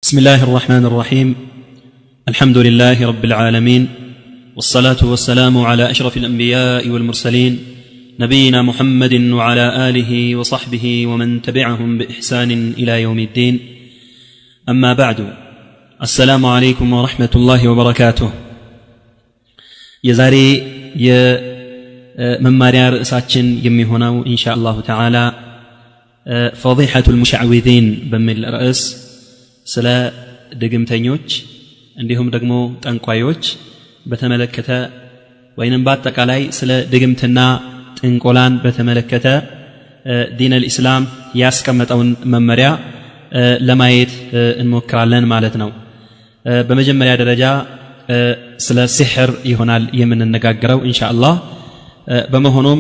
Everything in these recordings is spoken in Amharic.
بسم الله الرحمن الرحيم. الحمد لله رب العالمين، والصلاة والسلام على أشرف الأنبياء والمرسلين نبينا محمد وعلى آله وصحبه ومن تبعهم بإحسان إلى يوم الدين. أما بعد، السلام عليكم ورحمة الله وبركاته. يزاري مماريا رئيساتشن يمي هنا إن شاء الله تعالى فضيحة المشعوذين بمل الرئيس سلا دقمتنيوش عندهم دقمو تنقويوش بتملكتا وإنم باتك علي سلا دقمتنا تنقولان بتملكتا دين الإسلام ياسكمت أو مماريا لمايت المكرالين مالتنا بمجمع درجة سلا سحر يهونال يمن النقاقرو إن شاء الله. بمهنوم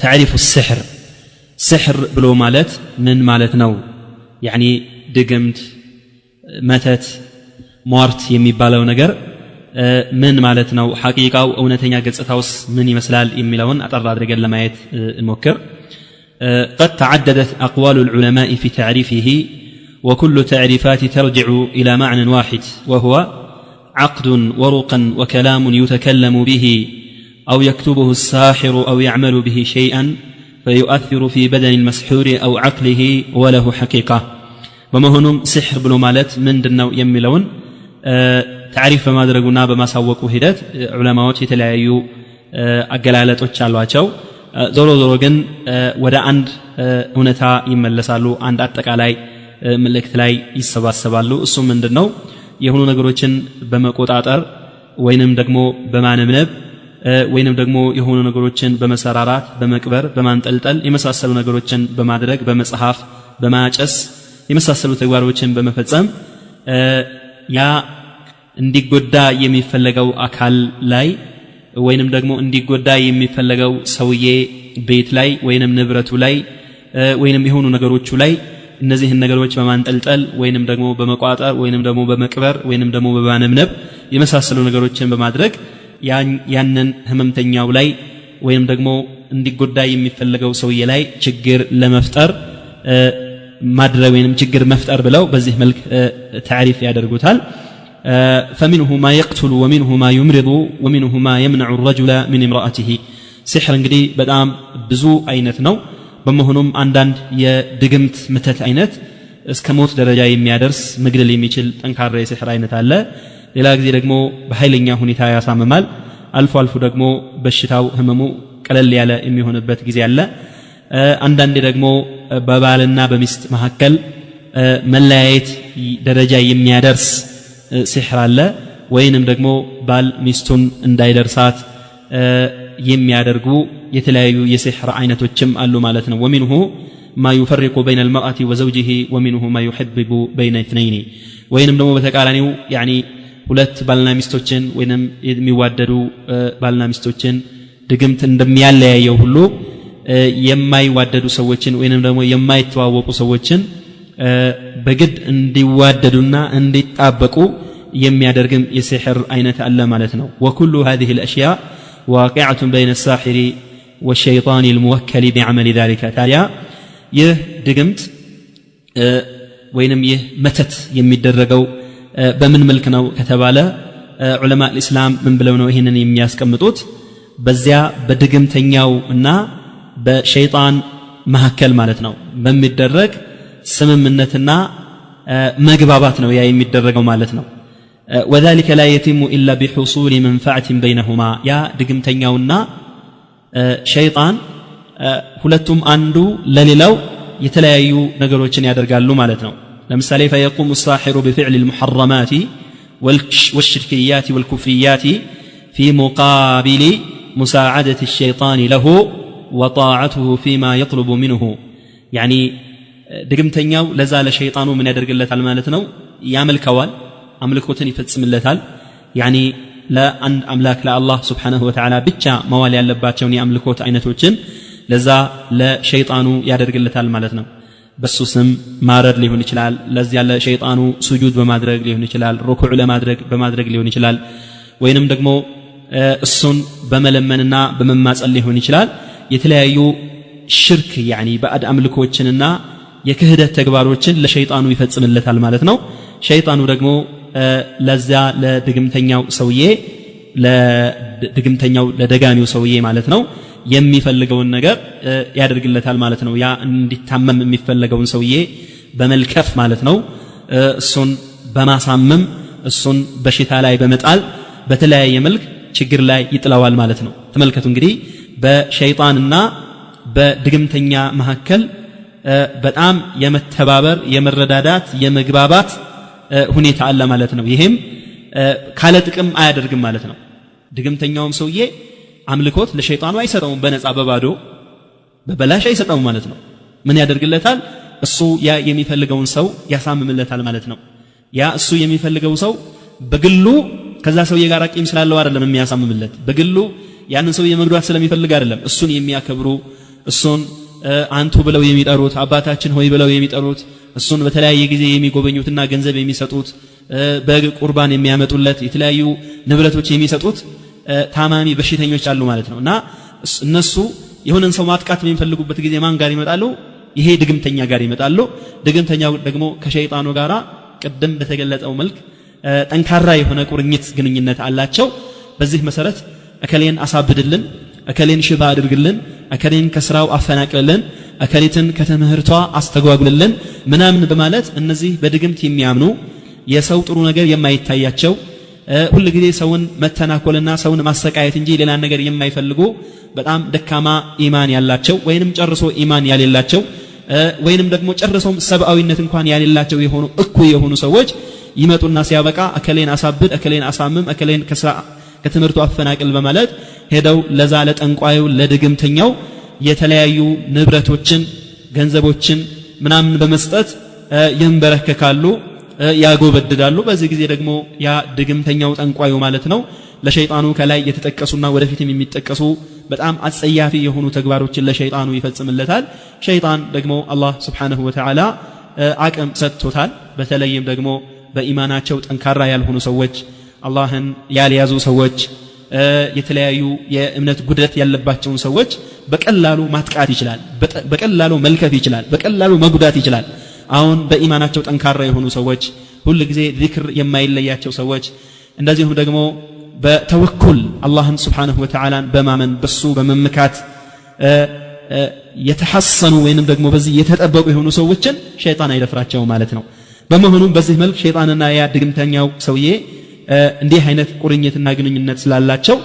تعريف السحر. سحر بلو مالت من مالتنو يعني دقمت متت مارت يمي بالاو نجر من مالتنو حقيقة أو نتنيا قصتاوس من يمسلال يميلون أطرد رجال لمايت الموكر. قد تعددت أقوال العلماء في تعريفه، وكل تعريفات ترجع إلى معنى واحد، وهو عقد ورقا وكلام يتكلم به أو يكتبه الساحر أو يعمل به شيئا فيؤثر في بدن المسحور أو عقله وله حقيقة. ومهنم سحر بلو مالت من دنو يميلون تعريف ما درقنا بما سوقوا هدات علماء يتلايو أقلالة وچالواتشو زورو زورو جن ودا عند هنتا يملسالو عند أتك علي ملكت لاي يسباسبالو السم من دنو يهونو نقروچن بمقوطعطر وينم دقمو بمعنمنب ወይንም ደግሞ የሆኑ ነገሮችን በመሰራራት በመቅበር በማንጠልጠል የመሳሰሉ ነገሮችን በማድረግ በመጽሐፍ በማጨስ የመሳሰሉ ተግባሮችን በመፈጸም ያ እንዲጎዳ የሚፈልገው አካል ላይ ወይንም ደግሞ እንዲጎዳ የሚፈልገው ሰውዬ ቤት ላይ ወይንም ንብረቱ ላይ ወይንም የሆኑ ነገሮቹ ላይ እነዚህን ነገሮች በማንጠልጠል ወይንም ደግሞ በመቋጠር ወይንም ደግሞ በመቅበር ወይንም ደግሞ በማነምነብ የመሳሰሉ ነገሮችን በማድረግ ያንን ህመምተኛው ላይ ወይንም ደግሞ እንዲጎዳ የሚፈልገው ሰውዬ ላይ ችግር ለመፍጠር ማድረግ ወይንም ችግር መፍጠር ብለው በዚህ መልክ ታሪፍ ያደርጉታል። فمنه ما يقتل ومنه ما يمرض ومنه ما يمنع الرجل من امرأته. سحر እንግዲህ በጣም ብዙ አይነት ነው። በመሆኑም አንዳንድ የድግምት ምተት አይነት እስከ ሞት ደረጃ የሚያደርስ መግደል የሚችል ጠንካራ የሲህር አይነት አለ። ሌላ ጊዜ ደግሞ በኃይለኛ ሁኔታ ያሳምማል። አልፎ አልፎ ደግሞ በሽታው ህመሙ ቀለል ያለ የሚሆንበት ጊዜ አለ። አንዳንዴ ደግሞ በባልና በሚስት መካከል መለያየት ደረጃ የሚያደርስ ሲህር አለ። ወይንም ደግሞ ባል ሚስቱን እንዳይደርሳት የሚያደርጉ የተለያዩ የሲህር አይነቶችም አሉ ማለት ነው። ومنه ما يفرق بين المرأة وزوجه ومنه ما يحبب بين اثنين. ወይንም ደግሞ በተቃራኒው يعني ሁለት ባልና ሚስቶችን ወይንም የሚዋደዱ ባልና ሚስቶችን ድግምት እንደሚያለያየው ሁሉ የማይዋደዱ ሰዎችን ወይንም ደግሞ የማይተዋወቁ ሰዎችን በግድ እንዲዋደዱና እንዲጣበቁ የሚያደርግም የሲህር አይነት አለ ማለት ነው። وكل هذه الاشياء واقعة بين الساحر والشيطان الموكل بعمل ذلك. ታዲያ ይህ ድግምት ወይንም ይህ መተት የሚደረገው በምን መልክ ነው ከተባለ ዑለማ الاسلام ምን ብለው ነው ይሄንን የሚያስቀምጡት? በዚያ በድግምተኛው እና በሸይጣን መሐከል ማለት ነው በሚደረግ ስምምነትና መግባባት ነው ያ የሚደረገው ማለት ነው። وذلك لا يتم الا بحصول منفعة بينهما. ያ ድግምተኛውና ሸይጣን ሁለቱም አንዱ ለሌላው የተለያዩ ነገሮችን ያደርጋሉ ማለት ነው። ለምሳሌ فيقوم الساحر بفعل المحرمات والشركيات والكفريات في مقابل مساعدة الشيطان له وطاعته فيما يطلب منه. يعني ድግምተኛው ለዛ ለሸይጣኑ ምን ያደርግለታል ማለት ነው? ያመልከዋል፣ አምልኮትን ይፈጽምለታል። يعني ለአንድ አምላክ ለአላህ Subhanahu Wa Ta'ala ብቻ መዋል ያለባቸውን የአምልኮት አይነቶችን ለዛ ለሸይጣኑ ያደርግለታል ማለት ነው። በሱ ስም ማረድ ሊሆን ይችላል። ለዚያ ለሸይጣኑ ስጁድ በማድረግ ሊሆን ይችላል። ሩኩዕ በማድረግ ሊሆን ይችላል። ወይንም ደግሞ እሱን በመለመንና በመማጸን ሊሆን ይችላል። የተለያዩ ሽርክ يعني ባዕድ አምልኮችንና የክህደት ተግባሮችን ለሸይጣኑ ይፈጽምለታል ማለት ነው። ሸይጣኑ ደግሞ ለዛ ለድግምተኛው ሰውዬ ለድግምተኛው ለደጋሚው ሰውዬ ማለት ነው የሚፈልገውን ነገር ያደርግለታል ማለት ነው። ያ እንዲታመም የሚፈልገውን ሰውዬ በመልከፍ ማለት ነው እሱን በማሳመም እሱን በሽታ ላይ በመጣል በተለያየ መልክ ችግር ላይ ይጥለዋል ማለት ነው። ተመልከቱ እንግዲህ በሸይጣንና በድግምተኛ መካከል በጣም የመተባበር የመረዳዳት የመግባባት ሁኔታ አለ ማለት ነው። ይሄም ካለ ጥቅም አያደርግም ማለት ነው። ድግምተኛውም ሰውዬ አምልኮት ለሸይጣኑ አይሰጠውም በነፃ በባዶ በበላሽ አይሰጠውም ማለት ነው። ምን ያደርግለታል? እሱ ያ የሚፈልገውን ሰው ያሳምምለታል ማለት ነው። ያ እሱ የሚፈልገው ሰው በግሉ ከዛ ሰውዬ ጋር ቂም ስላለው አይደለም የሚያሳምምለት፣ በግሉ ያንን ሰውዬ መግደል ስለሚፈልግ አይደለም። እሱን የሚያከብሩ እሱን አንቱ ብለው የሚጠሩት አባታችን ሆይ ብለው የሚጠሩት እሱን በተለያየ ጊዜ የሚጎበኙትና ገንዘብ የሚሰጡት በቁርባን የሚያመጡለት የተለያዩ ንብረቶች የሚሰጡት ታማሚ በሽተኞች አሉ ማለት ነው። እና እነሱ የሆነን ሰው ማጥቃት በሚፈልጉበት ጊዜ ማን ጋር ይመጣሉ? ይሄ ድግምተኛ ጋር ይመጣሉ። ድግምተኛው ደግሞ ከሸይጣኑ ጋራ ቅድም በተገለጸው መልክ ጠንካራ የሆነ ቁርኝት ግንኙነት አላቸው። በዚህ መሰረት እከሌን አሳብድልን፣ እከሌን ሽባ አድርግልን፣ እከሌን ከስራው አፈናቅልልን፣ እከሌትን ከትምህርቷ አስተጓጉልልን ምናምን በማለት እነዚህ በድግምት የሚያምኑ የሰው ጥሩ ነገር የማይታያቸው ሁሉ ጊዜ ሰውን መተናኮልና ሰውን ማሰቃየት እንጂ ሌላ ነገር የማይፈልጉ በጣም ደካማ ኢማን ያላቸው ወይንም ጨርሶ ኢማን ያሌላቸው ወይንም ደግሞ ጨርሶም ሰብአዊነት እንኳን ያሌላቸው የሆኑ እኩይ የሆኑ ሰዎች ይመጡና ሲያበቃ እከሌን አሳብድ፣ እከሌን አሳምም፣ እከሌን ከትምህርቱ አፈናቅል በማለት ሄደው ለዛ ለጠንቋዩ ለድግምተኛው የተለያዩ ንብረቶችን ገንዘቦችን ምናምን በመስጠት ይንበረከካሉ፣ ያጎበድዳሉ። በዚህ ጊዜ ደግሞ ያ ድግምተኛው ጠንቋዩ ማለት ነው ለሸይጣኑ ከላይ የተጠቀሱና ወደፊትም የሚጠቀሱ በጣም አጸያፊ የሆኑ ተግባሮችን ለሸይጣኑ ይፈጽምለታል። ሸይጣን ደግሞ አላህ Subhanahu Wa Ta'ala አቅም ሰጥቶታል። በተለይም ደግሞ በኢማናቸው ጠንካራ ያልሆኑ ሰዎች፣ አላህን ያልያዙ ሰዎች፣ የተለያዩ የእምነት ጉድለት ያለባቸውን ሰዎች በቀላሉ ማጥቃት ይችላል፣ በቀላሉ መልከፍ ይችላል፣ በቀላሉ መጉዳት ይችላል። አሁን በኢማናቸው ጠንካራ የሆኑ ሰዎች፣ ሁሉ ጊዜ ዚክር የማይለያቸው ሰዎች፣ እንደዚሁም ደግሞ በተወኩል አላህን Subhanahu Wa Ta'ala በማመን በሱ በመመካት የተሐሰኑ ወይንም ደግሞ በዚህ የተጠበቁ የሆኑ ሰዎችን ሸይጣን አይደፍራቸውም ማለት ነው። በመሆኑም በዚህ መልክ ሸይጣንና ያ ድግምተኛው ሰውዬ እንዲህ አይነት ቁርኝትና ግንኙነት ስላላቸው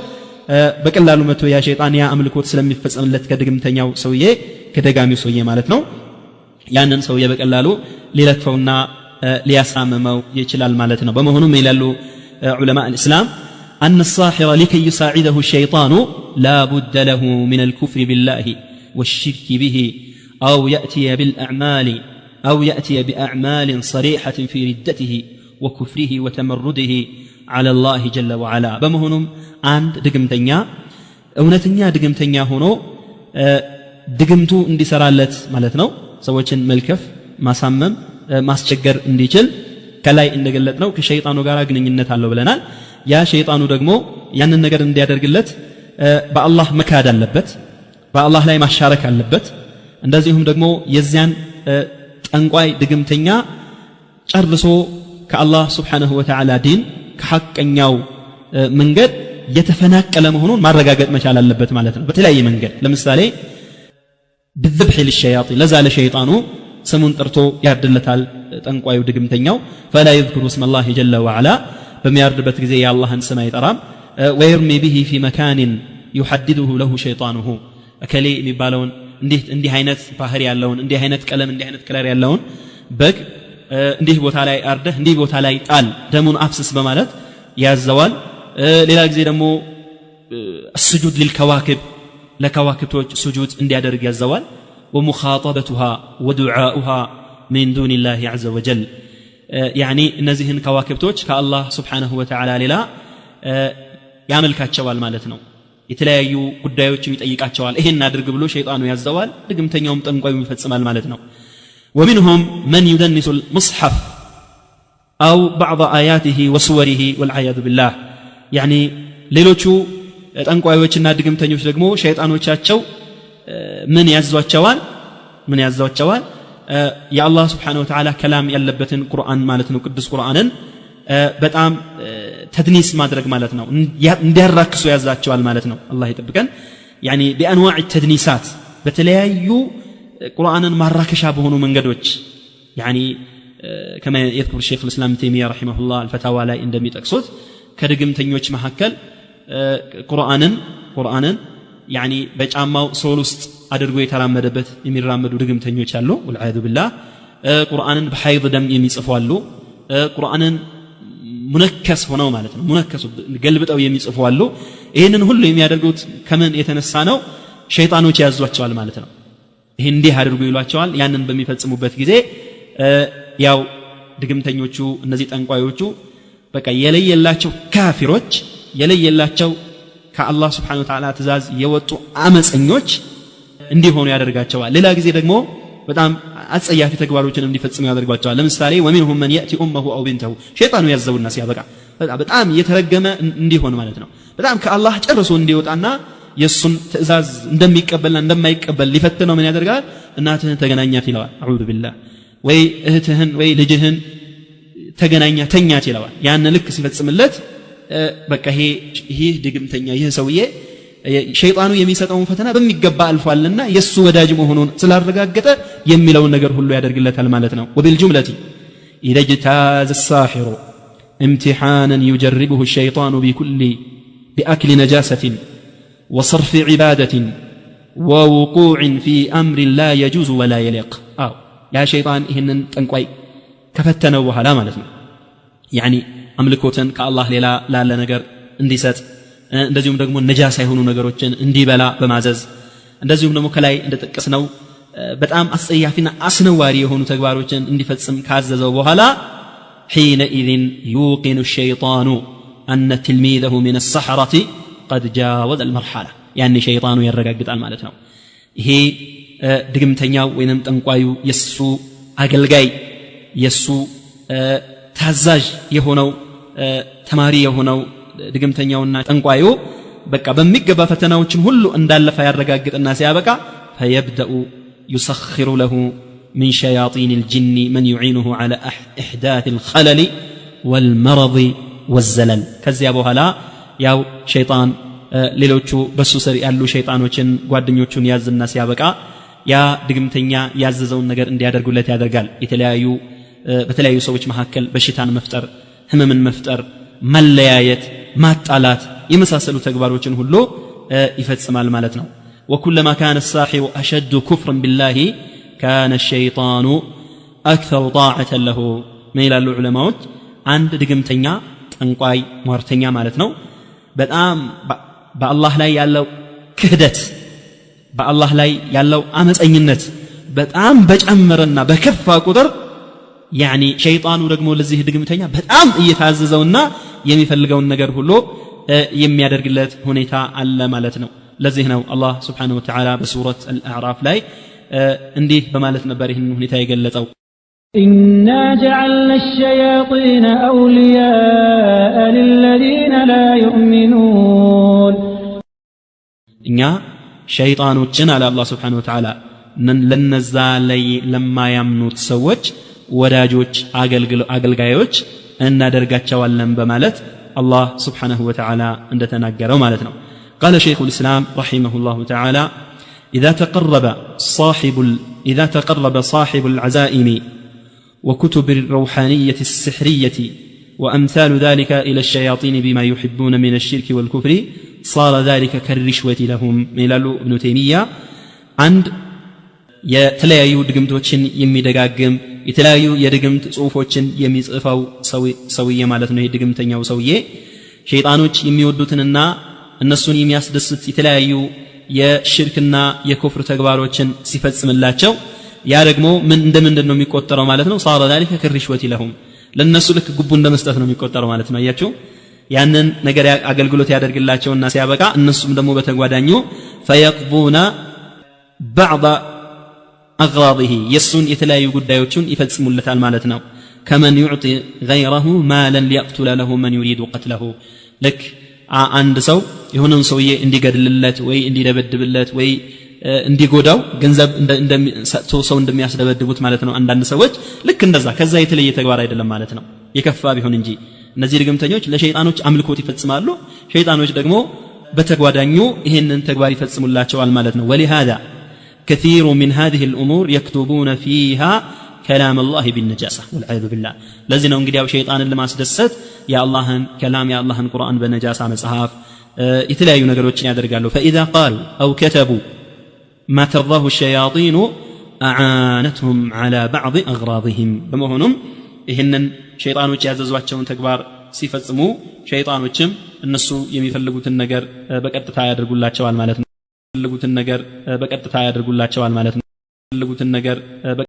በቀላሉ መጥቶ ያ ሸይጣን ያ አምልኮት ስለሚፈጸምለት ከድግምተኛው ሰውዬ ከደጋሚው ሰውዬ ማለት ነው ያንን ሰውዬ በቀላሉ ሊለክፈውና ሊያሳምመው ይችላል ማለት ነው። በመሆኑም ይላሉ ዑለማ الإسلام أن الساحر لكي يساعده الشيطان لا بد له من الكفر بالله والشرك به أو يأتي بأعمال صريحة في ردته وكفره وتمرده على الله جل وعلا. بمهنم عند دقمتنيا እውነተኛ ድግምተኛ ሆኖ ድግምቱ እንዲሰራለት ማለት ነው ሰዎችን መልከፍ ማሳመም ማስቸገር እንዲችል ከላይ እንደገለጥነው ከሸይጣኑ ጋር ግንኙነት አለው ብለናል። ያ ሸይጣኑ ደግሞ ያንን ነገር እንዲያደርግለት በአላህ መካድ አለበት፣ በአላህ ላይ ማሻረክ አለበት። እንደዚሁም ደግሞ የዚያን ጠንቋይ ድግምተኛ ጨርሶ ከአላህ Subhanahu Wa Ta'ala ዲን ከሐቀኛው መንገድ የተፈናቀለ መሆኑን ማረጋገጥ መቻል አለበት ማለት ነው። በተለያየ መንገድ ለምሳሌ بالذبح للشياطين ለዛለ ሸይጣኑ ስሙን ጠርቶ ያርድለታል ጠንቋዩ ድግምተኛው فلا يذكر اسم الله جل وعلا በሚያርድበት ጊዜ የአላህን ስም አይጠራም። ويرمي به في مكان يحدده له شيطانه እከሌ የሚባለውን እንዲህ አይነት ባህሪ ያለውን እንዲህ አይነት ቀለም እንዲህ አይነት ከለር ያለውን በግ እንዲህ ቦታ ላይ አርደህ እንዲህ ቦታ ላይ ጣል ደሙን አፍስስ በማለት ያዘዋል። ሌላ ጊዜ ደግሞ السجود للكواكب ለከዋክብቶች ስጁድ እንዲያደርግ ያዘዋል። ومخاطبتها ودعاؤها من دون الله عز وجل يعني እነዚህን ከዋክብቶች ከአላህ Subhanahu Wa Ta'ala ሌላ ያመልካቸዋል ማለት ነው። የተለያዩ ጉዳዮችን ይጠይቃቸዋል። ይሄን አድርግ ብሎ ሸይጣኑ ያዘዋል፣ ድግምተኛውም ጠንቋዩ ይፈጽማል ማለት ነው። ومنهم من يدنس المصحف أو بعض آياته وصوره والعياذ بالله يعني ሌሎቹ ጠንቋዮችና ድግምተኞች ደግሞ ሸይጣኖቻቸው ምን ያዟቸዋል የአላህ Subhanahu Wa Ta'ala ከላም ያለበትን ቁርአን ማለት ነው ቅዱስ ቁርአንን በጣም ተድኒስ ማድረግ ማለት ነው እንዲያራክሱ ያዛቸዋል ማለት ነው አላህ ይጠብቀን يعني بانواع التدنيسات በተለያዩ ቁርአንን ማራከሻ በሆኑ መንገዶች يعني كما يذكر الشيخ الإسلام ابن تيمية رحمه الله الفتاوى ላይ እንደሚጠቅሱት ከድግምተኞች መካከል ቁርአንን يعني በጫማው ሶል ውስጥ አድርጎ የተራመደበት የሚራመዱ ድግምተኞች አሉ ወልዓያዙ ቢላህ ቁርአንን በሐይድ ደም የሚጽፉ አሉ ቁርአንን ሙነከስ ሆነው ማለት ነው ሙነከሱ ገልብጠው የሚጽፉ አሉ ይሄንን ሁሉ የሚያደርጉት ከምን የተነሳ ነው ሸይጣኖች ያዟቸዋል ማለት ነው ይሄን እንዲህ አድርጉ ይሏቸዋል ያንን በሚፈጽሙበት ጊዜ ያው ድግምተኞቹ እነዚህ ጠንቋዮቹ በቃ የለየላቸው ካፊሮች የለየላቸው ከአላህ Subhanahu Wa Ta'ala ትእዛዝ የወጡ አመፀኞች እንዲሆኑ ያደርጋቸዋል ሌላ ጊዜ ደግሞ በጣም አጸያፊ ተግባሮችን እንዲፈጽሙ ያደርጋቸዋል ለምሳሌ ومنهم من يأتي امه او بنته ሸይጣኑ ያዘውና ሲያበቃ በጣም የተረገመ እንዲሆን ማለት ነው በጣም ከአላህ ጨርሶ እንዲወጣና የሱን ትእዛዝ እንደሚቀበልና እንደማይቀበል ሊፈትነው ምን ያደርጋል እናትህን ተገናኛት ይለዋል አዑዙ ቢላህ ወይ እህትህን ወይ ልጅህን ተገናኛ ተኛት ይለዋል ያን ልክ ሲፈጽምለት በቃ ይሄ ድግምተኛ ይሄ ሰውዬ ሸይጣኑ የሚሰጠውን ፈተና በሚገባ አልፏልና የሱ ወዳጅ መሆኑን ስላረጋገጠ የሚለውን ነገር ሁሉ ያደርግለታል ማለት ነው وبالجملة إذا اجتاز الساحر امتحانا يجربه الشيطان بأكل نجاسة وصرف عبادة ووقوع في أمر لا يجوز ولا يليق يا شيطان إهنن تنقوي كفتنا وهلا مالتنا يعني أملكوتن كالله لا نجر انديسات እንደዚሁም ደግሞ ነጃሳ የሆኑ ነገሮችን እንዲበላ በማዘዝ እንደዚሁም ደግሞ ከላይ እንደተጠቀስነው በጣም አስጸያፊና አስነዋሪ የሆኑ ተግባሮችን እንዲፈጽም ካዘዘው በኋላ حينئذ يوقن الشيطان أن تلميذه من السحرة قد جاوز المرحلة يعني شيطان يرغغطال ማለት ነው ይሄ ድግምተኛው ወይንም ጠንቋዩ የሱ አገልጋይ የሱ ታዛዥ የሆነው ተማሪ የሆነው ድግምተኛውና ጠንቋዩ በቃ በሚገባ ፈተናዎችን ሁሉ እንዳለፈ ያረጋግጥና ሲያበቃ فيبدأ يسخر له من شياطين الجن من يعينه على إحداث الخلل والمرض والزلل ከዚያ በኋላ ያው ሸይጣን ሌሎቹ በሱ ስር ያሉ ሸይጣኖችን ጓደኞቹን ያዝና ሲያበቃ ያ ድግምተኛ ያዘዘውን ነገር እንዲያደርጉለት ያደርጋል በተለያዩ ሰዎች መካከል በሽታን መፍጠር ህመምን መፍጠር መለያየት ማጣላት የመሳሰሉ ተግባሮችን ሁሉ ይፈጽማል ማለት ነው وكلما كان الساحر أشد كفرا بالله كان الشيطان أكثر طاعة له ما إلى العلماء عند ድግምተኛ ጠንቋይ ሟርተኛ ማለት ነው በጣም በአላህ ላይ ያለው ክህደት በአላህ ላይ ያለው አመፀኝነት በጣም በጨመረና በከፋ ቁጥር يعني ሸይጣኑ ደግሞ ለዚህ ድግምተኛ በጣም እየታዘዘውና የሚፈልገውን ነገር ሁሉ የሚያደርግለት ሁኔታ አለ ማለት ነው ለዚህ ነው አላህ Subhanahu Wa Ta'ala በሱረት አልአዕራፍ ላይ እንዲህ በማለት ነበር ይህን ሁኔታ የገለጸው إنا جعلنا الشياطين أولياء للذين لا يؤمنون እኛ ሸይጣኖችን አለ አላህ Subhanahu Wa Ta'ala ለነዛ ላይ ለማያምኑት ሰዎች ወዳጆች አገልጋዮች እናደርጋቸዋለን በማለት አላህ Subhanahu Wa Ta'ala እንደተናገረው ማለት ነው قال شيخ الإسلام رحمه الله تعالى إذا تقرب صاحب العزائم وكتب الروحانية السحرية وأمثال ذلك إلى الشياطين بما يحبون من الشرك والكفر صار ذلك كالرشوة لهم ميلال ابن تيمية عند የተለያዩ ድግምቶችን የሚደጋግም የተለያዩ የድግምት ጽሁፎችን የሚጽፈው ሰውዬ ማለት ነው የድግምተኛው ሰውዬ ሸይጣኖች የሚወዱትንና እነሱን የሚያስደስት የተለያዩ የሽርክና የኩፍር ተግባሮችን ሲፈጽምላቸው ያ ደግሞ እንደምንድን ነው የሚቆጠረው ማለት ነው صار ذلك كالرشوة لهم ለነሱ ልክ ጉቡ እንደመስጠት ነው የሚቆጠረው ማለት ነው አያችሁ ያንን ነገር አገልግሎት ያደርግላቸውና ሲያበቃ እነሱም ደግሞ በተጓዳኙ فيقضون بعض أغراضه يسون يتلايو قدايوتون يفلسمون لتال مالتنا كمن يعطي غيره مالا ليقتل له من يريد قتله لك عند سو يهونن سوية اندي قدللت وي اندي دبدبلت وي እንዲጎዳው ገንዘብ እንደሰጥቶ ሰው እንደሚያስደበድቡት ማለት ነው አንዳንድ ሰዎች ልክ እንደዛ ከዛ የተለየ ተግባር አይደለም ማለት ነው የከፋ ቢሆን እንጂ እነዚህ ድግምተኞች ለሸይጣኖች አምልኮት ይፈጽማሉ ሸይጣኖች ደግሞ በተጓዳኙ ይሄንን ተግባር ይፈጽሙላቸዋል ማለት ነው ولهذا كثير من هذه الامور يكتبون فيها كلام الله بالنجاسه والعياذ بالله ለዚህ ነው እንግዲህ ያው ሸይጣንን ለማስደሰት የአላህን ከላም የአላህን ቁርአን በነጃሳ መጽሐፍ የተለያዩ ነገሮችን ያደርጋሉ فاذا قالوا او كتبوا ما ترضاه الشياطين اعانتهم على بعض اغراضهم በመሆኑም ይሄንን ሸይጣኖች ያዘዟቸውን ተግባር ሲፈጽሙ ሸይጣኖችም እነሱ የሚፈልጉትን ነገር በቀጥታ ያደርጉላቸዋል ማለት ነው የሚፈልጉትን ነገር በቀጥታ ያደርጉላቸዋል ማለት ነው የሚፈልጉትን ነገር